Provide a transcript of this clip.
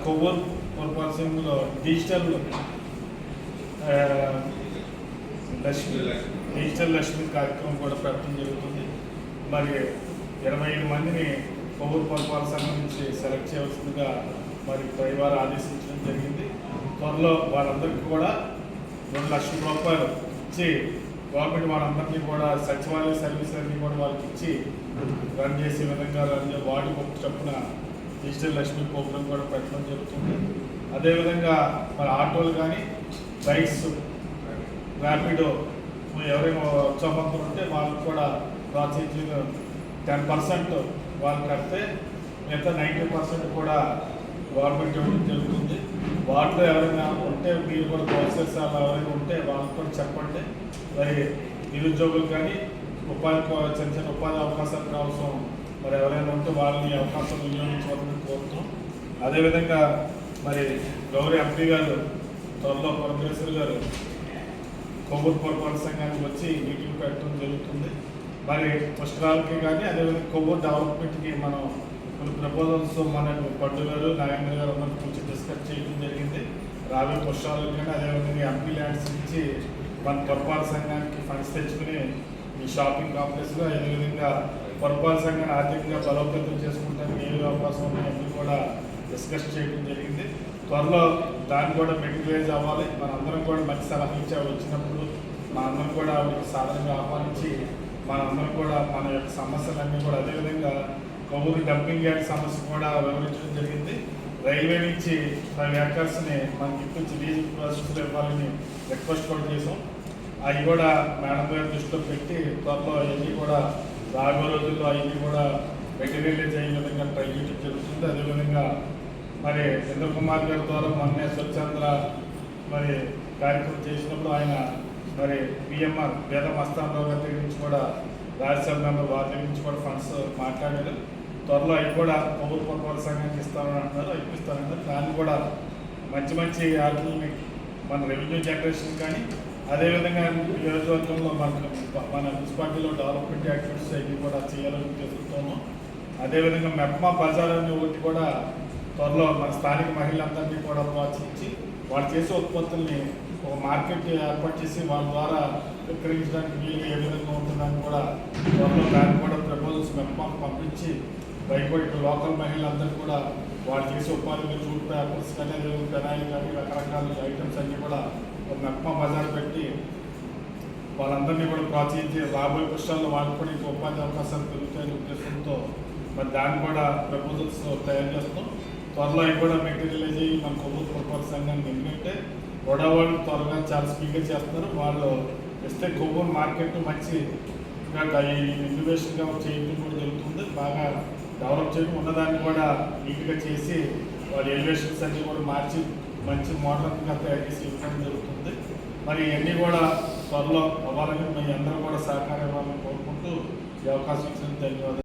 Kovvur పురపాలసింగ్లో digital Lakshmi కార్యక్రమం కూడా పెట్టడం జరుగుతుంది. మరి 25 మందిని కొవ్వూరు పురపాలక సంఘం నుంచి సెలెక్ట్ చేయవలసిందిగా మరి పైవారు ఆదేశించడం జరిగింది. త్వరలో వారందరికీ కూడా 2 లక్షల రూపాయలు ఇచ్చి గవర్నమెంట్ వారందరికీ కూడా సచివాలయ సర్వీస్ అన్ని కూడా వాళ్ళకి ఇచ్చి రన్ చేసే విధంగా వార్డు ఒక చొప్పున డిజిటల్ లక్ష్మి ప్రోగ్రాం కూడా పెట్టడం జరుగుతుంది. అదేవిధంగా మరి ఆటోలు కానీ బైక్స్ ర్యాపిడో ఎవరైనా ఉత్సాహవంతులు ఉంటే వాళ్ళకి కూడా ప్రోత్సహించి 10% వాళ్ళు కడితే మిగతా 90% కూడా గవర్నమెంట్ ఇవ్వడం జరుగుతుంది. వాటిలో ఎవరైనా ఉంటే మీరు కూడా ప్రోసెస్ ఎవరైనా ఉంటే వాళ్ళకి కూడా చెప్పండి. మరి నిరుద్యోగులు కానీ చిన్న చిన్న ఉపాధి అవకాశాలు అవసరం మరి ఎవరైనా ఉంటే వాళ్ళని అవకాశం వినియోగించవలసింది కోరుతాం. అదేవిధంగా మరి గౌరవ ఎంపీ గారు త్వరలో పరమేశ్వర్ గారు కొవ్వూరు పురపాలక సంఘానికి వచ్చి మీటింగ్ పెట్టడం జరుగుతుంది. మరి పుష్కరాలకి కానీ అదేవిధంగా కొవ్వూరు డెవలప్మెంట్కి మనం కొన్ని ప్రపోజల్స్ మన పడ్డు గారు నాగేంద్ర గారు మనకు కొంచెం డిస్కస్ చేయడం జరిగింది. రాబోయే పుష్కరాలకు కానీ అదేవిధంగా ఎంపీ ల్యాండ్స్ నుంచి మన పురపాలక సంఘానికి ఫండ్స్ తెచ్చుకుని ఈ షాపింగ్ కాంప్లెక్స్లో అదేవిధంగా పురపాలక సంఘాన్ని ఆర్థికంగా బలోపేతం చేసుకుంటానికి ఏ అవకాశం ఉన్నాయని కూడా డిస్కస్ చేయడం జరిగింది. త్వరలో దాన్ని కూడా మెటీరియలైజ్ అవ్వాలి. మనందరం కూడా మంచి సలహా ఇచ్చే వచ్చినప్పుడు మనందరం కూడా సాధారణంగా ఆహ్వానించి మనందరం కూడా మన యొక్క సమస్యలన్నీ కూడా అదేవిధంగా కొవ్వూరు డంపింగ్ యార్డ్ సమస్య కూడా వివరించడం జరిగింది. రైల్వే నుంచి 5 ఏకర్స్ని మనకి ఇప్పించి లీజ్ ప్రాసెస్లో ఇవ్వాలని రిక్వెస్ట్ కూడా చేసాం. అవి కూడా మేడం గారి దృష్టిలో పెట్టి త్వరలో అవన్నీ కూడా రాబోయే రోజుల్లో అవన్నీ కూడా మెటీరియలైజ్ అయ్యే విధంగా ట్రై చేయడం జరుగుతుంది. అదేవిధంగా మరి చంద్రకుమార్ గారి ద్వారా మొన్నే స్వచ్ఛంద్ర మరి కార్యక్రమం చేసినప్పుడు ఆయన మరి పిఎంఆర్ వేద మస్తానరావు గారి దగ్గర నుంచి కూడా రాజ్యసభ మెంబర్ వారి దగ్గర నుంచి కూడా ఫండ్స్ మాట్లాడారు. త్వరలో అవి కూడా కొవ్వూరు పురపాలక సంఘానికి ఇస్తామని అంటున్నారు, ఇప్పిస్తారన్నారు. దాన్ని కూడా మంచి మంచి ఆర్టిని మన రెవెన్యూ జనరేషన్ కానీ అదేవిధంగా నియోజకవర్గంలో మన మున్సిపాలిటీలో డెవలప్మెంట్ యాక్టివిటీస్ అవి కూడా చేయాలని తెలుస్తున్నాము. అదేవిధంగా మెప్మా బజార్ అనే ఒకటి కూడా త్వరలో మన స్థానిక మహిళలందరినీ కూడా ప్రోత్సహించి వాళ్ళు చేసే ఉత్పత్తుల్ని ఒక మార్కెట్ ఏర్పాటు చేసి వాళ్ళ ద్వారా విక్రయించడానికి వీలుగా ఏ విధంగా ఉంటుందని కూడా త్వరలో దాన్ని కూడా ప్రపోజల్స్ మెప్మాకు పంపించి బయట ఇక్కడ లోకల్ మహిళలందరూ కూడా వాళ్ళు చేసే ఉపాధిలో జూట్ పేపర్స్ కానీ పెనాయిల్ కానీ రకరకాల ఐటమ్స్ అన్నీ కూడా ఒక మెప్మా బజార్ పెట్టి వాళ్ళందరినీ కూడా ప్రోత్సహించి రాబోయే పుష్పాల్లో వాళ్ళు కూడా ఇంకా ఉపాధి అవకాశాలు పెరుగుతాయనే ఉద్దేశంతో మరి దాన్ని కూడా ప్రపోజల్స్ తయారు చేస్తాం. త్వరలో అవి కూడా మెటీరియలైజ్ అయ్యి మన కొవ్వూరు పురపాలక సంఘానికి ఎందుకంటే వాళ్ళు త్వరగా చాలా స్పీడ్గా చేస్తున్నారు. వాళ్ళు ఇస్తే కొవ్వూరు మార్కెట్ మంచి ఇన్నోవేషన్గా చేయడం కూడా జరుగుతుంది. బాగా డెవలప్ చేయడం ఉన్నదాన్ని కూడా నీట్గా చేసి వాళ్ళ ఎలివేషన్స్ అన్నీ కూడా మార్చి మంచి మోడల్గా తయారు చేసి ఇవ్వడం జరుగుతుంది. మరి ఇవన్నీ కూడా త్వరలో అవ్వాలని మీ అందరూ కూడా సహకారం ఇవ్వాలని కోరుకుంటూ ఈ అవకాశం ఇచ్చినందుకు ధన్యవాదాలు.